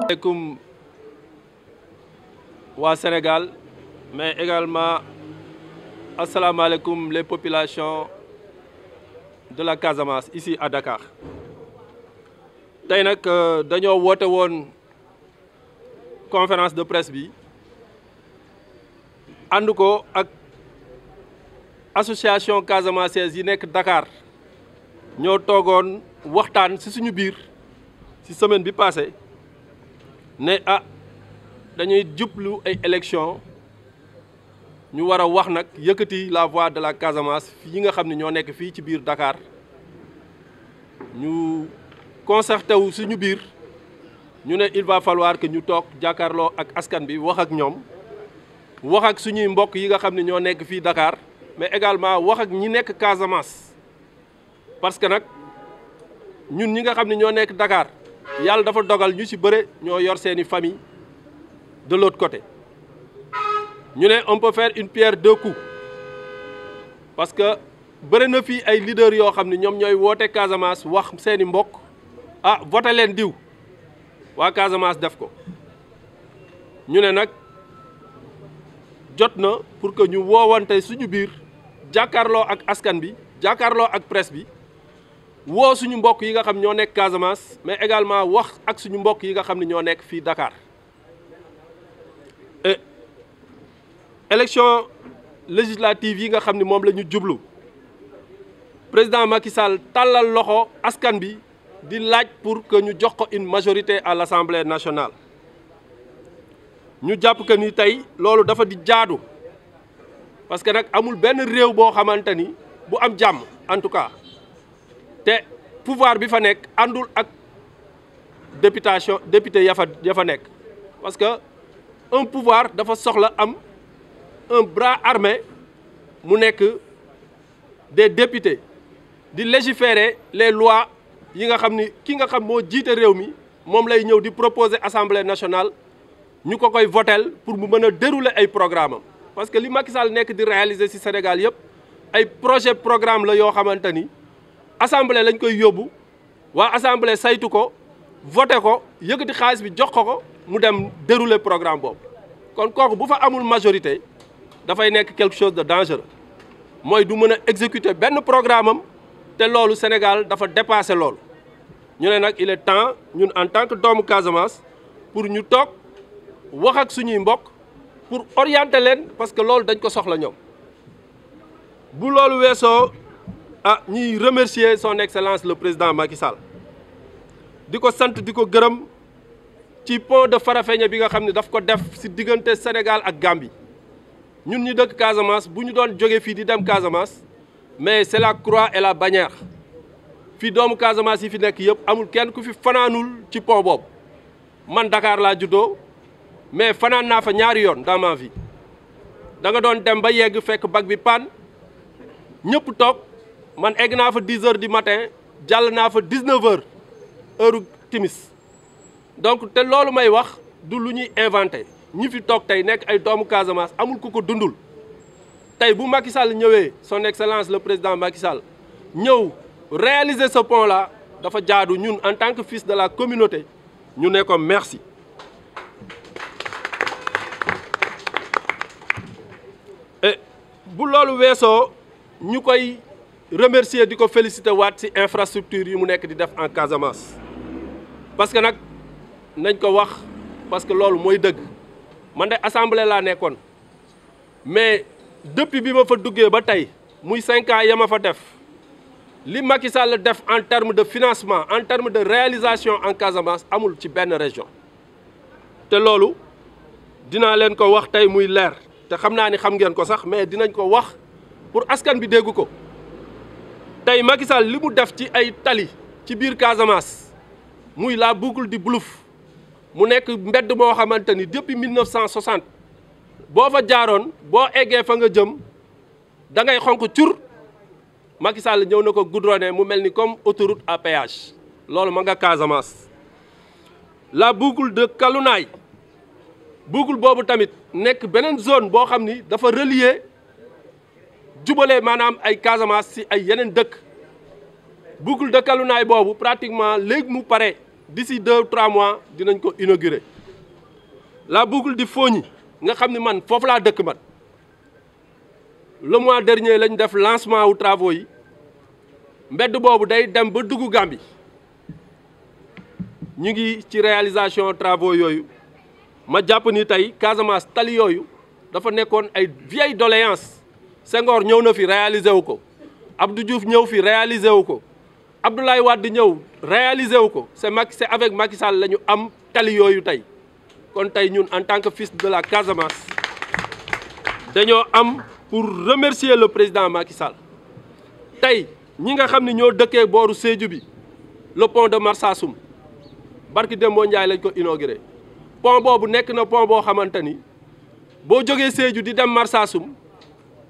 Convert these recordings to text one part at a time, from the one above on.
Asalaamaaleykum waa Sénégal mais également asalaamaaleykum les populations de la Casamance ici à Dakar tey nag dañoo woote woon conférence de presse bi ànd ko ak association casamançaise yi nekk Dakar ñoo toogoon waxtaan ci suñu biir ci semaine bi passé ne dañuy jublu ay élections ñu war a wax nag yëkkati la voix de la Casamance yi nga xam ne ñoo nekk fii ci biir Dakar ñu concerté wu suñu biir ñu ne il va falloir que ñu toog jàkkaarloo ak askan bi wax ak ñoom wax ak suñuy mbokk yi nga xam ne ñoo nekk fii Dakar mais également wax ak ñi nekk Casamance parce que nag ñun ñi nga xam ne ñoo nekk Dakar yàlla dafa dogal ñu ci bëre ñoo yor seeni famille de l'autre côté ñu ne on peut faire une pierre deux coups parce que bëri na fii ay leaders yoo xam ne ñoom ñooy woote Casamance wax seeni mbokk voté leen diw waa Casamance def ko ñu ne nag jot na pour que ñu woowante suñu biir jàkkaarloo ak askan bi jàkkaarloo ak presse bi woo suñu mbokk yi nga xam ñoo nekk Casamance mais également wax ak suñu mbokk yi nga xam ne ñoo nekk fii Dakar élection législative yi nga xam ne moom la ñu jublu président Macky Sall tàllal loxo askan bi di laaj pour que ñu jox ko une majorité à l'Assemblée nationale ñu jàpp que ni tey loolu dafa di jaadu parce que nag amul benn réew boo xamante ni bu am jàmm en tout cas te pouvoir bi fa nekk àndul ak député ya fa nekk parce que un pouvoir dafa soxla am un bras armé mu nekk des députés di légiférer les lois yi nga xam ni ki nga xam moo jiite réew mi moom lay ñëw di proposer assemblée nationale ñu ko koy votel pour mu mën a dérouler ay programme am parce que li Macky Sall nekk di réaliser ci Sénégal yëpp ay projet programme la yoo xamante ni assemblée lañ koy yóbbu waa assemblée saytu ko voté ko yëkkati xaalis bi jox ko mu dem dérouler programme boobu kon kooku bu fa amul majorité dafay nekk quelque chose de dangereux mooy du mën a exécuter benn programme am te loolu Sénégal dafa dépassé loolu ñu ne nag il est temps ñun en tant que doomu Casamance pour ñu toog wax ak suñuy mbokk pour orienter leen parce que loolu dañ ko soxla ñoom bu loolu weesoo ñuy remercier son excellence le président Macky Sall di ko sant di ko gërëm ci pont de Farafenni bi nga xam ne daf ko def ci diggante Sénégal ak Gambie ñun ñu dëkk Casamance bu ñu doon jóge fii di dem Casamance mais c'est la croix et la bannière fii doomu Casamance yi fi nekk yëpp amul kenn ku fi fanaanul ci pont boobu man Dakar laa juddoo mais fanaan naa fa ñaari yoon dans ma vie da nga doon dem ba yegg fekk bac bi panne ñëpp toog man egg naa fa 10 heures du matin jàll naa fa 19 heures heure timis donc te loolu may wax du lu ñuy inventé ñi fi toog tey nekk ay doomu Casamance amul ku ko dundul tey bu Macky Sall ñëwee son excellence le président Macky Sall ñëw réaliser ce pont là dafa jaadu ñun en tant que fils de la communauté ñu ne ko merci. et bu loolu weesoo ñu koy remercier di ko féliciter waat ci infrastructure yi mu nekk di def en Casamance parce que nag nañ ko wax parce que loolu mooy dëgg man de assemblée laa nekkoon mais depuis bi ma fa duggee ba tey muy 5 ans ya ma fa def li Macky Sall def en termes de financement en termes de réalisation en Casamance amul ci benn région te loolu dinaa leen ko wax tey muy leer te xam naa ni xam ngeen ko sax mais dinañ ko wax pour askan bi dégg ko tey Macky Sall li mu def ci ay tali ci biir Casamance muy la boucle du Boulouf mu nekk mbedd moo xamante ni depuis 1960 boo fa jaaroon boo eggee fa nga jëm da ngay xonk cur Macky Sall ñëw na ko goudronné mu mel ni comme autoroute à péage loolu ma nga Casamance. la boucle de Kalounaye boucle boobu tamit nekk beneen zone boo xam ni dafa relier jubale maanaam ay Casamance ci ay yeneen dëkk boucle de Kalounaye boobu pratiquement léegi mu pare d'ici 2 ou 3 mois dinañ ko inaugurer. La boucle du Fogny nga xam ni man foofu laa dëkk man le mois dernier lañ def lancement wu travaux yi mbedd boobu day dem ba dugg Gambie ñu ngi ci réalisation travaux yooyu ma jàpp ni tey Casamance tali yooyu dafa nekkoon ay vieille doléance Senghor ñëw na fi réaliser wu ko Abdou Diouf ñëw fi réaliser wu ko Abdoulaye Wade ñëw réaliser wu ko c'est avec Macky Sall la ñu am tali yooyu tey kon tey ñun en tant que fils de la Casamance dañoo am pour remercier le président Macky Sall tey ñi nga xam ne ñoo dëkkee booru Sédhiou bi le pont de Marsassoum barki Dembo Ndiaye lañ ko inauguré pont boobu nekk na pont boo xamante ni boo jógee Sédhiou di dem Marsassoum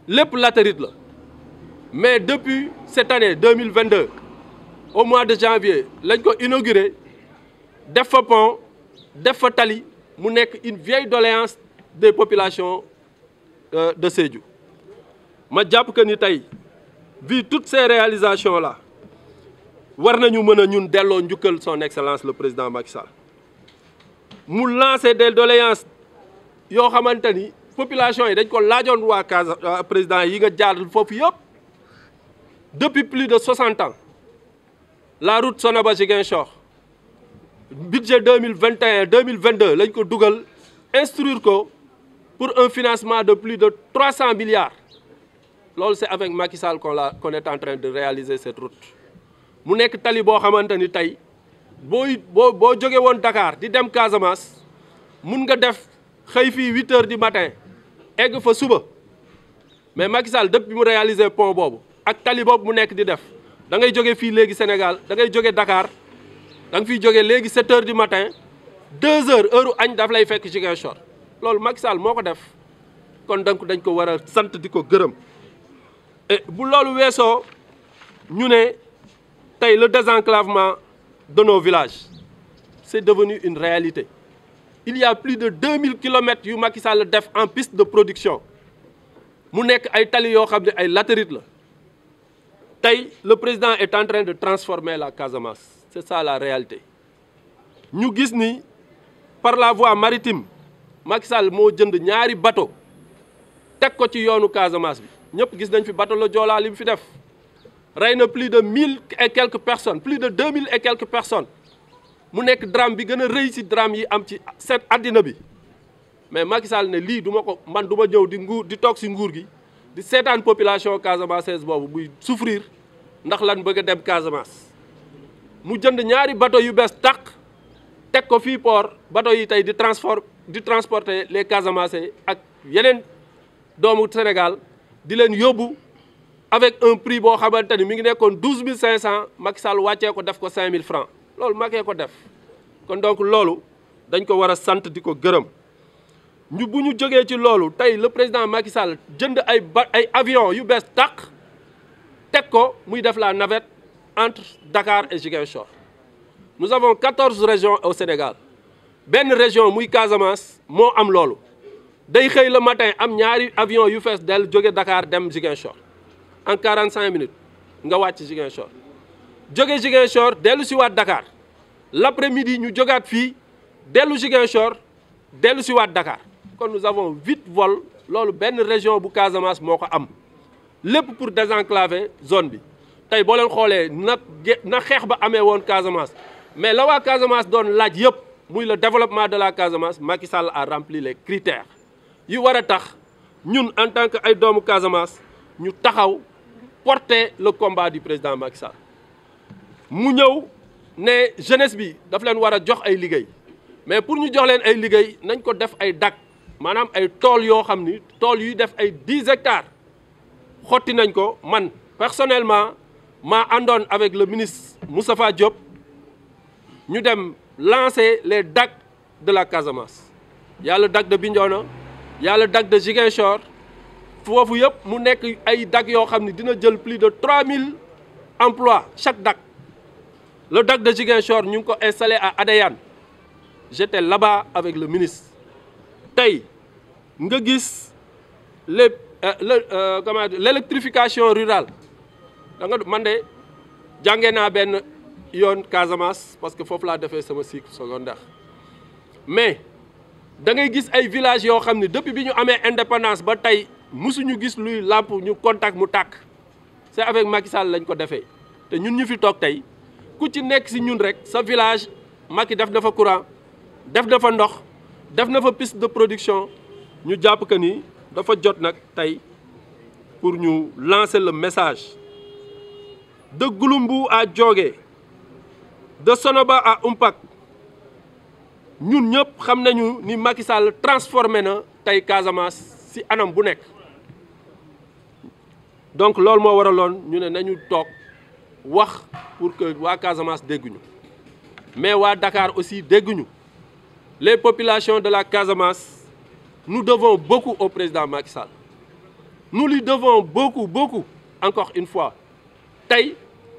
lépp latérite la mais depuis cette année 2022 au mois de janvier lañ ko inauguré def fa pont def fa tali mu nekk une vieille doléance des populations de Sédhiou ma jàpp que ni tey vu toutes ces réalisations là war nañu mën a ñun delloo njukkal son excellence le président Macky Sall mu lancer des doléances yoo xamante ni population yi dañ ko laajoon waa Casa président yi nga jaar foofu yëpp depuis plus de 60 ans la route Sonaba Ziguinchor budget 2021 2022 lañ ko dugal instruire ko pour un financement de plus de 300 milliards loolu c'est avec Macky Sall qu'on est en train de réaliser cette route mu nekk tali boo xamante ni tey boo jóge woon Dakar di dem Casamance mun nga def xëy fii 8 heures du matin egg fa suba mais Macky Sall depuis mu réaliser pont boobu ak tali boobu mu nekk di def da ngay jóge fii léegi Sénégal da ngay jóge Dakar da nga fiy jóge léegi 7 heures du matin 2 heures heure añ daf lay fekk Ziguinchor loolu Macky Sall moo ko def kon donc dañ ko war a sant di ko gërëm et bu loolu weesoo ñu ne tey le désenclavement de nos villages c'est devenu une réalité il y a plus de 2000 kilomètres yu Macky Sall def en piste de production mu nekk ay tali yoo xam ne ay latérite la tey le président est en train de transformer la Casamance c'est ça la réalité ñu gis ni par la voie maritime Macky Sall moo jënd ñaari bateau teg ko ci yoonu Casamance bi ñëpp gis nañ fi bateau la Joola li mu fi def rey na plus de 1000 et quelques personnes plus de 2000 et quelques personnes mu nekk drame bi gën a rëy ci drame yi am ci set àddina bi mais Macky Sall ne lii du ma ko man du ma ñëw di toog ci nguur gi di seetaan population casamançaise boobu buy souffrir ndax lan bëgg a dem Casamance mu jënd ñaari bateau yu bees tàq teg ko fii port bateau yi tey di transporter les Casamançais ak yeneen doomu Sénégal di leen yóbbu avec un prix boo xamante ni mi ngi nekkoon 12 500 Macky Sall wàccee ko def ko 5000 francs loolu Macky ko def kon donc loolu dañ ko war a sant di ko gërëm ñu bu ñu jógee ci loolu tey le président Macky Sall jënd ay avion yu bees tàq teg ko muy def la navette entre Dakar et Ziguinchor nous avons 14 régions au Sénégal benn région muy Casamance moo am loolu day xëy le matin am ñaari avion yu fees del jóge Dakar dem Ziguinchor en 45 minutes nga wàcc Ziguinchor jóge Ziguinchor dellu si waat Dakar l'après-midi ñu jógaat fii dellu Ziguinchor dellu si waat Dakar kon nous avons 8 vols loolu benn région bu Casamance moo ko am lépp pour désenclaver zone bi tey boo leen xoolee na xeex ba amee woon Casamance mais la waa Casamance doon laaj yëpp muy le développement de la Casamance Macky Sall a rempli les critères yu war a tax ñun en tant que ay doomu Casamance ñu taxaw porter le combat du président Macky Sall mu ñëw ne jeunesse bi daf leen war a jox ay liggéey mais pour ñu jox leen ay liggéey nañ ko def ay dak maanaam ay tool yoo xam ni tool yuy def ay 10 hectares xotti nañ ko man personnellement maa àndoon avec le ministre Moustapha Diop ñu dem lancer les DAC de la Casamance y a le DAC de Bignona y a le DAC de Ziguinchor foofu yëpp mu nekk ay DAC yoo xam ne dina jël plus de 3000 emplois chaque DAC le DAC de Ziguinchor ñu ngi ko installé à Adéane j'étais là-bas avec le ministre tey nga gis l'électrification rurale da nga man de jàngee naa benn yoon Casamance parce que foofu laa defee sama cycle secondaire mais da ngay gis ay villages yoo xam ne depuis bi ñu amee indépendance ba tey musuñu gis luy làmp ñu contact mu tàkk c'est avec Macky Sall lañ ko defee te ñun ñu fi toog tey ku ci nekk si ñun rek sa village Macky def na fa courant def na fa ndox def na fa piste de production ñu jàpp que ni dafa jot nag tey pour ñu lancer le message de Gouloumbou à Diogué de Sonoba à Oumpak ñun ñëpp xam nañu ni Macky Sall transformé na tey Casamance ci anam bu nekk donc loolu moo waraloon ñu ne nañu toog wax pour que waa Casamance dégguñu mais waa Dakar aussi dégguñu les populations de la Casamance nous devons beaucoup au président Macky Sall nous lui devons beaucoup encore une fois tey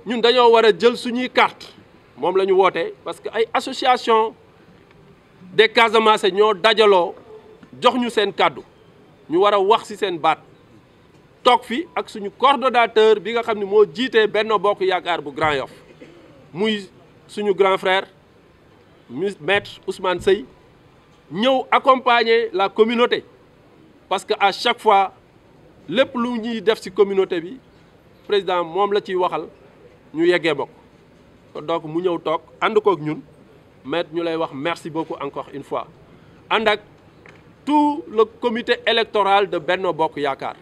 ñun dañoo war a jël suñuy carte moom la ñu woote parce que ay association des Casamance ñoo dajaloo jox ñu seen kàddu ñu war a wax ci seen baat toog fi ak suñu coordonnateur bi nga xam ne moo jiitee Benno Bokk Yaakaar bu Grand Yoff muy suñu grand frère maître Ousmane Seye ñëw accompagner la communauté parce que à chaque fois lépp lu ñuy def ci communauté bi président moom la ciy waxal ñu yeggee bokk donc mu ñëw toog ànd kook ñun maître ñu lay wax merci beaucoup encore une fois ànd ak tout le comité électoral de Benno Bokk Yaakaar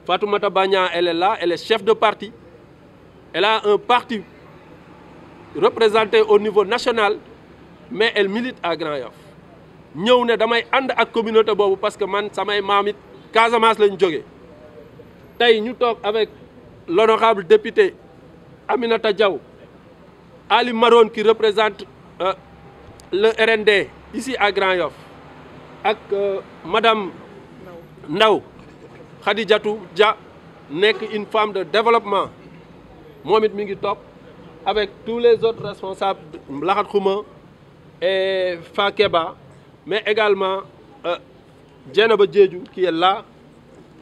Fatoumata Bagnan elle est là, elle est chef de parti elle a un parti représenté au niveau national mais elle milite à Grand Yoff ñëw ne damay ànd ak communauté boobu parce que man samay maam it Casamance lañu jógee tey ñu toog avec l'honorable député Aminata Diaw Ali Maron qui représente le RND ici à Grand Yoff ak madame Ndaw Khadijatou Dia nekk une femme de développement moom it mi ngi toog avec tous les autres responsables Laxat Xuma et Fakeba mais également Dieynaba Diédhiou qui est là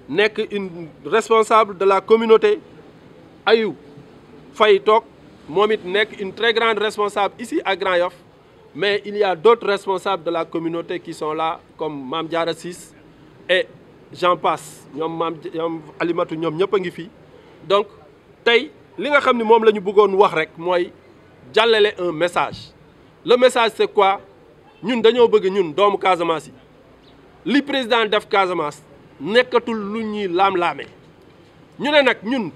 nekk une responsable de la communauté Ayou Faye toog moom it nekk une très grande responsable ici à Grand Yoff mais il y a d'autres responsables de la communauté qui sont là comme Mame Diarra Ciss et j'en passe ñoom Alimatu ñoom ñëpp a ngi fi donc tey li nga xam ne moom la ñu bëggoon wax rek mooy jàllale un message le message c'est quoi ñun dañoo bëgg ñun doomu Casamance yi li président def Casamance nekkatul lu ñuy laam-laame ñu ne nag ñun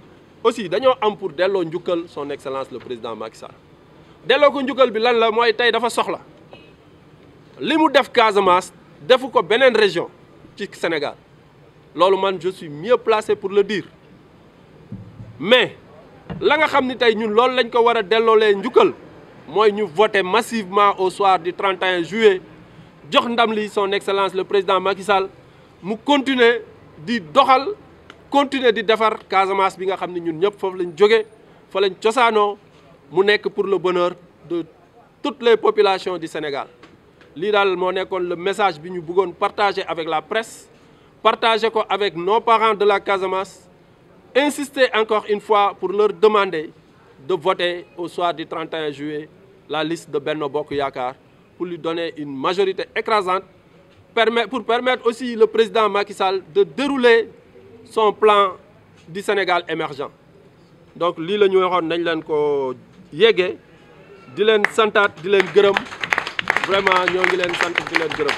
aussi dañoo am pour delloo njukkal son excellence le président Macky Sall delloo ko njukkal bi lan la mooy tey dafa soxla li mu def Casamance defu ko beneen région ci Sénégal loolu man je suis mieux placé pour le dire mais la nga xam ni tey ñun loolu lañ ko war a delloolee njukkal mooy ñu voter massivement au soir du 31 juillet jox ndam li son excellence le président Macky Sall mu continuer di doxal continuer di defar Casamance bi nga xam ne ñun ñëpp foofu lañ jóge fa lañ cosaanoo mu nekk pour le bonheur de toutes les populations du Sénégal lii daal moo nekkoon le message bi ñu bëggoon partager avec la presse partager ko avec nos parents de la Casamance insister encore une fois pour leur demander de voter au soir du 31 juillet la liste de Benno Bokk Yaakaar pour lui donner une majorité écrasante pour permettre aussi le président Macky Sall de dérouler son plan du Sénégal émergent donc lii la ñu waxoon nañ leen ko yéegee di leen santaat di leen gërëm vraiment ñoo ngi leen sant di leen gërëm